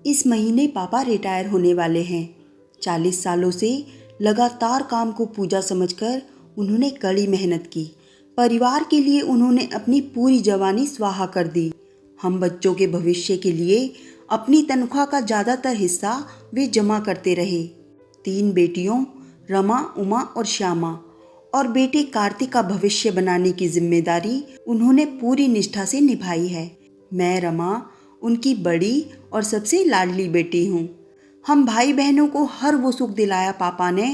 इस महीने पापा रिटायर होने वाले हैं। 40 सालों से लगातार काम को पूजा समझकर उन्होंने कड़ी मेहनत की। परिवार के लिए उन्होंने अपनी पूरी जवानी स्वाहा कर दी। हम बच्चों के भविष्य के लिए अपनी तनख्वाह का ज़्यादातर हिस्सा वे जमा करते रहे। 3 बेटियों रमा, उमा और श्यामा और बेटे कार्तिक का भविष्य बनाने की जिम्मेदारी उन्होंने पूरी निष्ठा से निभाई है। मैं रमा उनकी बड़ी और सबसे लाडली बेटी हूँ। हम भाई बहनों को हर वो सुख दिलाया पापा ने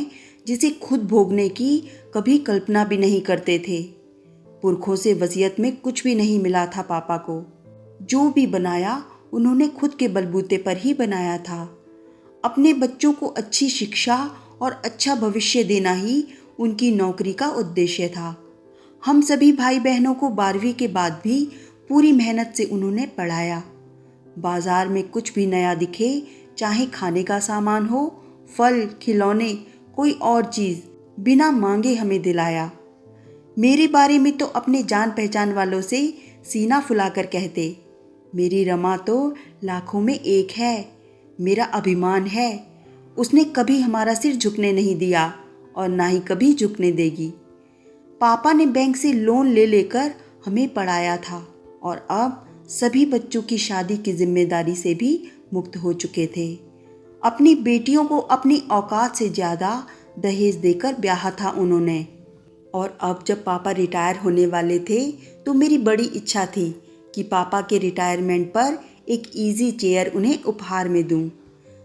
जिसे खुद भोगने की कभी कल्पना भी नहीं करते थे। पुरखों से वसीयत में कुछ भी नहीं मिला था पापा को। जो भी बनाया उन्होंने खुद के बलबूते पर ही बनाया था। अपने बच्चों को अच्छी शिक्षा और अच्छा भविष्य देना ही उनकी नौकरी का उद्देश्य था। हम सभी भाई बहनों को 12वीं के बाद भी पूरी मेहनत से उन्होंने पढ़ाया। बाजार में कुछ भी नया दिखे, चाहे खाने का सामान हो, फल, खिलौने, कोई और चीज़, बिना मांगे हमें दिलाया। मेरे बारे में तो अपने जान पहचान वालों से सीना फुलाकर कहते, मेरी रमा तो लाखों में एक है, मेरा अभिमान है। उसने कभी हमारा सिर झुकने नहीं दिया और ना ही कभी झुकने देगी। पापा ने बैंक से लोन ले लेकर हमें पढ़ाया था और अब सभी बच्चों की शादी की जिम्मेदारी से भी मुक्त हो चुके थे। अपनी बेटियों को अपनी औकात से ज़्यादा दहेज देकर ब्याहा था उन्होंने। और अब जब पापा रिटायर होने वाले थे तो मेरी बड़ी इच्छा थी कि पापा के रिटायरमेंट पर एक इजी चेयर उन्हें उपहार में दूं।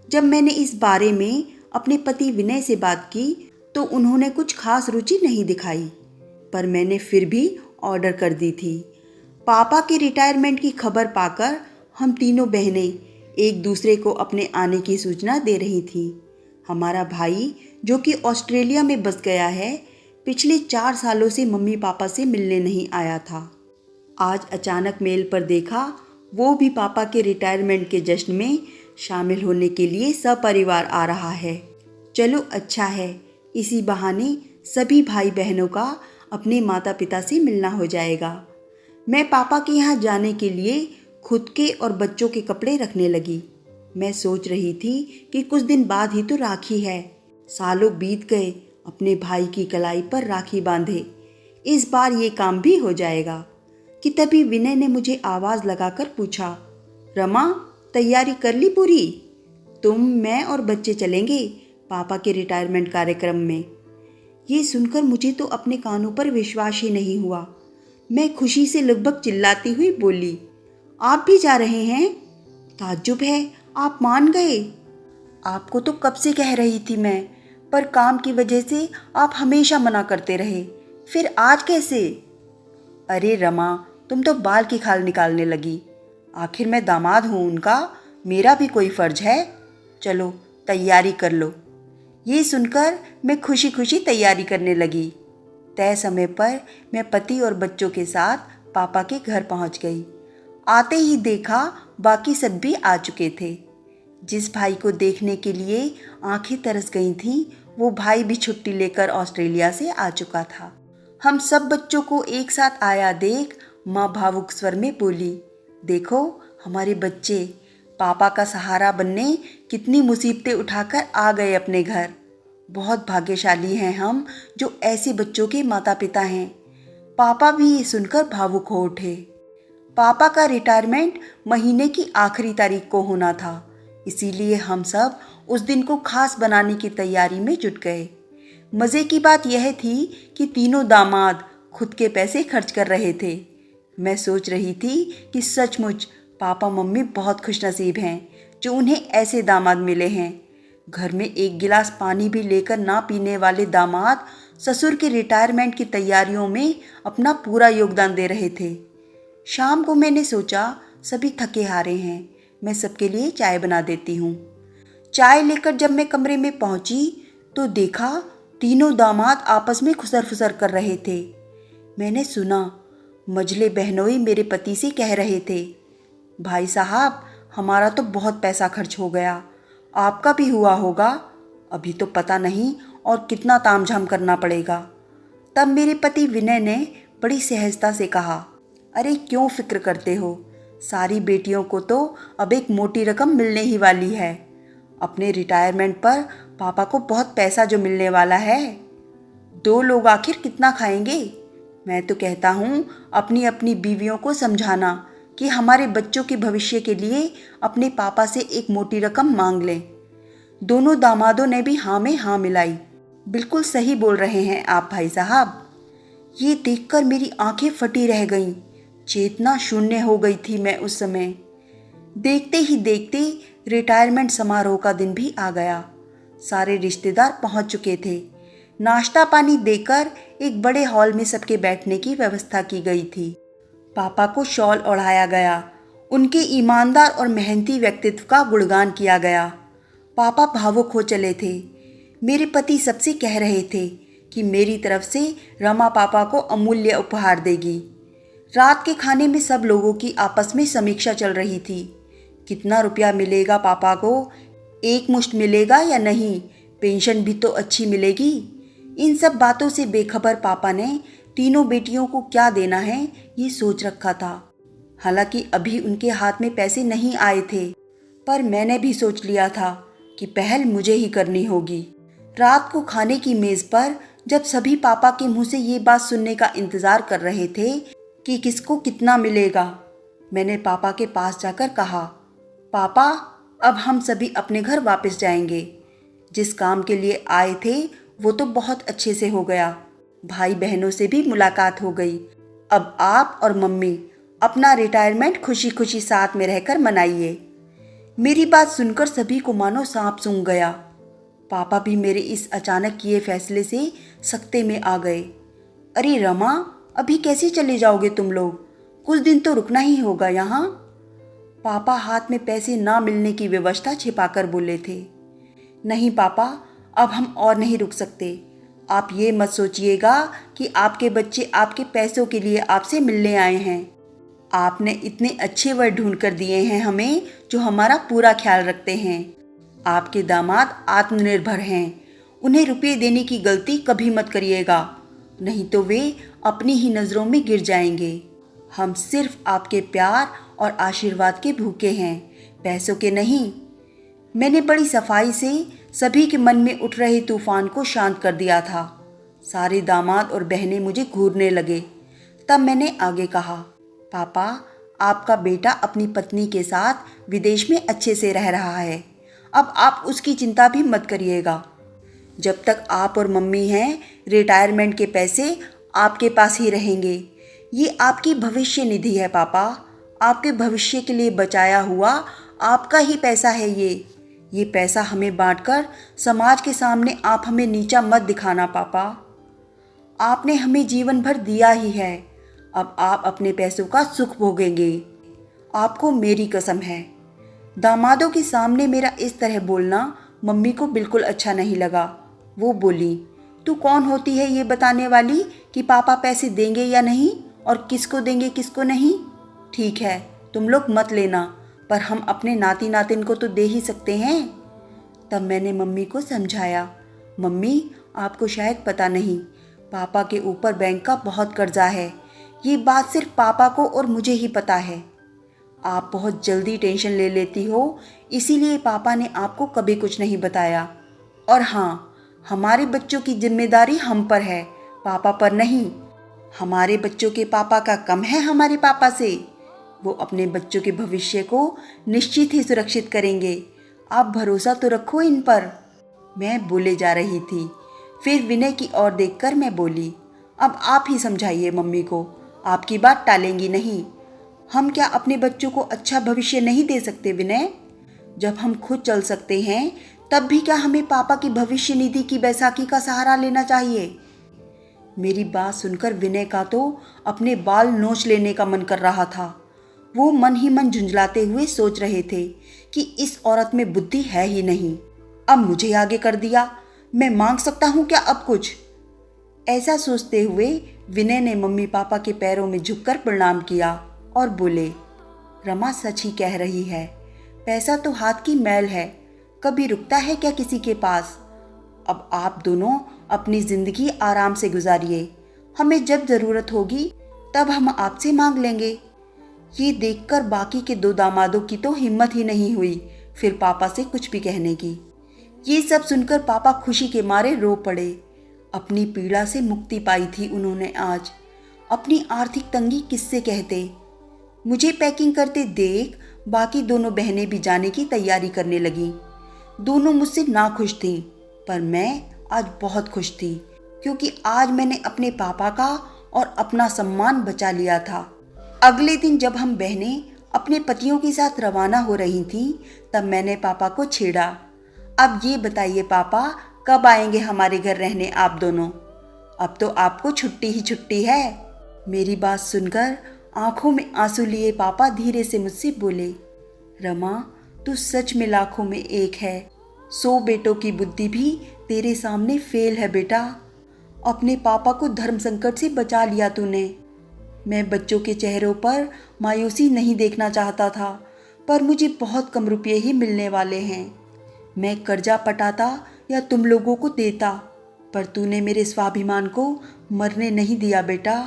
जब मैंने इस बारे में अपने पति विनय से बात की तो उन्होंने कुछ खास रुचि नहीं दिखाई, पर मैंने फिर भी ऑर्डर कर दी थी। पापा के रिटायरमेंट की खबर पाकर हम तीनों बहनें एक दूसरे को अपने आने की सूचना दे रही थी। हमारा भाई जो कि ऑस्ट्रेलिया में बस गया है, पिछले 4 सालों से मम्मी पापा से मिलने नहीं आया था। आज अचानक मेल पर देखा वो भी पापा के रिटायरमेंट के जश्न में शामिल होने के लिए सपरिवार आ रहा है। चलो अच्छा है, इसी बहाने सभी भाई बहनों का अपने माता पिता से मिलना हो जाएगा। मैं पापा के यहाँ जाने के लिए खुद के और बच्चों के कपड़े रखने लगी। मैं सोच रही थी कि कुछ दिन बाद ही तो राखी है। सालों बीत गए अपने भाई की कलाई पर राखी बांधे। इस बार ये काम भी हो जाएगा कि तभी विनय ने मुझे आवाज़ लगाकर पूछा, रमा तैयारी कर ली पूरी? तुम, मैं और बच्चे चलेंगे पापा के रिटायरमेंट कार्यक्रम में। ये सुनकर मुझे तो अपने कानों पर विश्वास ही नहीं हुआ। मैं खुशी से लगभग चिल्लाती हुई बोली, आप भी जा रहे हैं? ताज्जुब है, आप मान गए? आपको तो कब से कह रही थी मैं, पर काम की वजह से आप हमेशा मना करते रहे, फिर आज कैसे? अरे रमा, तुम तो बाल की खाल निकालने लगी। आखिर मैं दामाद हूँ उनका, मेरा भी कोई फर्ज है। चलो तैयारी कर लो। ये सुनकर मैं खुशी खुशी तैयारी करने लगी। तय समय पर मैं पति और बच्चों के साथ पापा के घर पहुंच गई। आते ही देखा बाकी सब भी आ चुके थे। जिस भाई को देखने के लिए आंखें तरस गई थीं, वो भाई भी छुट्टी लेकर ऑस्ट्रेलिया से आ चुका था। हम सब बच्चों को एक साथ आया देख माँ भावुक स्वर में बोली, देखो हमारे बच्चे पापा का सहारा बनने कितनी मुसीबतें उठाकर आ गए अपने घर। बहुत भाग्यशाली हैं हम जो ऐसे बच्चों के माता पिता हैं। पापा भी ये सुनकर भावुक हो उठे। पापा का रिटायरमेंट महीने की आखिरी तारीख को होना था, इसीलिए हम सब उस दिन को खास बनाने की तैयारी में जुट गए। मज़े की बात यह थी कि तीनों दामाद खुद के पैसे खर्च कर रहे थे। मैं सोच रही थी कि सचमुच पापा मम्मी बहुत खुशनसीब हैं जो उन्हें ऐसे दामाद मिले हैं। घर में एक गिलास पानी भी लेकर ना पीने वाले दामाद ससुर के रिटायरमेंट की तैयारियों में अपना पूरा योगदान दे रहे थे। शाम को मैंने सोचा सभी थके हारे हैं, मैं सबके लिए चाय बना देती हूँ। चाय लेकर जब मैं कमरे में पहुँची तो देखा तीनों दामाद आपस में खुसर फुसर कर रहे थे। मैंने सुना मझले बहनोई मेरे पति से कह रहे थे, भाई साहब हमारा तो बहुत पैसा खर्च हो गया, आपका भी हुआ होगा, अभी तो पता नहीं और कितना तामझाम करना पड़ेगा। तब मेरे पति विनय ने बड़ी सहजता से कहा, अरे क्यों फिक्र करते हो, सारी बेटियों को तो अब एक मोटी रकम मिलने ही वाली है। अपने रिटायरमेंट पर पापा को बहुत पैसा जो मिलने वाला है। 2 लोग आखिर कितना खाएंगे। मैं तो कहता हूँ अपनी अपनी बीवियों को समझाना कि हमारे बच्चों के भविष्य के लिए अपने पापा से एक मोटी रकम मांग लें। दोनों दामादों ने भी हाँ में हाँ मिलाई। बिल्कुल सही बोल रहे हैं आप भाई साहब। ये देखकर मेरी आंखें फटी रह गईं। चेतना शून्य हो गई थी मैं उस समय। देखते ही देखते रिटायरमेंट समारोह का दिन भी आ गया। सारे रिश्तेदार पहुंच चुके थे। नाश्ता पानी देकर एक बड़े हॉल में सबके बैठने की व्यवस्था की गई थी। पापा को शॉल ओढ़ाया गया। उनके ईमानदार और मेहनती व्यक्तित्व का गुणगान किया गया। पापा भावुक हो चले थे। मेरे पति सबसे कह रहे थे कि मेरी तरफ से रमा पापा को अमूल्य उपहार देगी। रात के खाने में सब लोगों की आपस में समीक्षा चल रही थी। कितना रुपया मिलेगा पापा को, एक मुश्त मिलेगा या नहीं, पेंशन भी तो अच्छी मिलेगी। इन सब बातों से बेखबर पापा ने तीनों बेटियों को क्या देना है ये सोच रखा था। हालांकि अभी उनके हाथ में पैसे नहीं आए थे, पर मैंने भी सोच लिया था कि पहल मुझे ही करनी होगी। रात को खाने की मेज पर जब सभी पापा के मुंह से ये बात सुनने का इंतजार कर रहे थे कि किसको कितना मिलेगा, मैंने पापा के पास जाकर कहा, पापा अब हम सभी अपने घर वापस जाएंगे। जिस काम के लिए आए थे वो तो बहुत अच्छे से हो गया। भाई बहनों से भी मुलाकात हो गई। अब आप और मम्मी अपना रिटायरमेंट खुशी खुशी साथ में रहकर मनाइए। मेरी बात सुनकर सभी को मानो सांप सूंघ गया। पापा भी मेरे इस अचानक किए फैसले से सकते में आ गए। अरे रमा, अभी कैसे चले जाओगे तुम लोग? कुछ दिन तो रुकना ही होगा यहाँ। पापा हाथ में पैसे ना मिलने की व्यवस्था छिपाकर बोले थे। नहीं पापा, अब हम और नहीं रुक सकते। आप ये मत सोचिएगा कि आपके बच्चे आपके पैसों के लिए आपसे मिलने आए हैं। आपने इतने अच्छे वर्ड ढूंढ कर दिए हैं हमें जो हमारा पूरा ख्याल रखते हैं। आपके दामाद आत्मनिर्भर हैं। उन्हें रुपये देने की गलती कभी मत करिएगा, नहीं तो वे अपनी ही नज़रों में गिर जाएंगे। हम सिर्फ आपके प्यार और आशीर्वाद के भूखे हैं, पैसों के नहीं। मैंने बड़ी सफाई से सभी के मन में उठ रहे तूफान को शांत कर दिया था। सारे दामाद और बहनें मुझे घूरने लगे। तब मैंने आगे कहा, पापा आपका बेटा अपनी पत्नी के साथ विदेश में अच्छे से रह रहा है। अब आप उसकी चिंता भी मत करिएगा। जब तक आप और मम्मी हैं, रिटायरमेंट के पैसे आपके पास ही रहेंगे। ये आपकी भविष्य निधि है पापा। आपके भविष्य के लिए बचाया हुआ आपका ही पैसा है ये पैसा हमें बांटकर समाज के सामने आप हमें नीचा मत दिखाना पापा। आपने हमें जीवन भर दिया ही है, अब आप अपने पैसों का सुख भोगेंगे। आपको मेरी कसम है। दामादों के सामने मेरा इस तरह बोलना मम्मी को बिल्कुल अच्छा नहीं लगा। वो बोली, तू कौन होती है ये बताने वाली कि पापा पैसे देंगे या नहीं और किसको देंगे किसको नहीं। ठीक है, तुम लोग मत लेना, पर हम अपने नाती नातिन को तो दे ही सकते हैं। तब मैंने मम्मी को समझाया, मम्मी आपको शायद पता नहीं, पापा के ऊपर बैंक का बहुत कर्जा है। ये बात सिर्फ पापा को और मुझे ही पता है। आप बहुत जल्दी टेंशन ले लेती हो, इसीलिए पापा ने आपको कभी कुछ नहीं बताया। और हाँ, हमारे बच्चों की जिम्मेदारी हम पर है, पापा पर नहीं। हमारे बच्चों के पापा का कम है हमारे पापा से। वो अपने बच्चों के भविष्य को निश्चित ही सुरक्षित करेंगे। आप भरोसा तो रखो इन पर। मैं बोले जा रही थी, फिर विनय की ओर देखकर मैं बोली, अब आप ही समझाइए मम्मी को, आपकी बात टालेंगी नहीं। हम क्या अपने बच्चों को अच्छा भविष्य नहीं दे सकते विनय? जब हम खुद चल सकते हैं तब भी क्या हमें पापा की भविष्य निधि की बैसाखी का सहारा लेना चाहिए? मेरी बात सुनकर विनय का तो अपने बाल नोच लेने का मन कर रहा था। वो मन ही मन झुंझलाते हुए सोच रहे थे कि इस औरत में बुद्धि है ही नहीं। अब मुझे आगे कर दिया, मैं मांग सकता हूँ क्या अब कुछ? ऐसा सोचते हुए विनय ने मम्मी पापा के पैरों में झुककर प्रणाम किया और बोले, रमा सच ही कह रही है, पैसा तो हाथ की मैल है, कभी रुकता है क्या किसी के पास? अब आप दोनों अपनी जिंदगी आराम से गुजारिए, हमें जब ज़रूरत होगी तब हम आपसे मांग लेंगे। ये देखकर बाकी के 2 दामादों की तो हिम्मत ही नहीं हुई फिर पापा से कुछ भी कहने की। ये सब सुनकर पापा खुशी के मारे रो पड़े। अपनी पीड़ा से मुक्ति पाई थी उन्होंने आज। अपनी आर्थिक तंगी किससे कहते। मुझे पैकिंग करते देख बाकी दोनों बहनें भी जाने की तैयारी करने लगीं। दोनों मुझसे नाखुश थीं, पर मैं आज बहुत खुश थी क्योंकि आज मैंने अपने पापा का और अपना सम्मान बचा लिया था। अगले दिन जब हम बहनें अपने पतियों के साथ रवाना हो रही थीं, तब मैंने पापा को छेड़ा। अब ये बताइए पापा, कब आएंगे हमारे घर रहने आप दोनों? अब तो आपको छुट्टी ही छुट्टी है। मेरी बात सुनकर आंखों में आंसू लिए पापा धीरे से मुझसे बोले, रमा तू सच में लाखों में एक है। 100 बेटों की बुद्धि भी तेरे सामने फेल है बेटा। अपने पापा को धर्म संकट से बचा लिया तूने। मैं बच्चों के चेहरों पर मायूसी नहीं देखना चाहता था, पर मुझे बहुत कम रुपये ही मिलने वाले हैं। मैं कर्जा पटाता या तुम लोगों को देता, पर तूने मेरे स्वाभिमान को मरने नहीं दिया बेटा।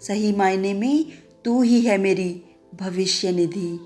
सही मायने में तू ही है मेरी भविष्य निधि।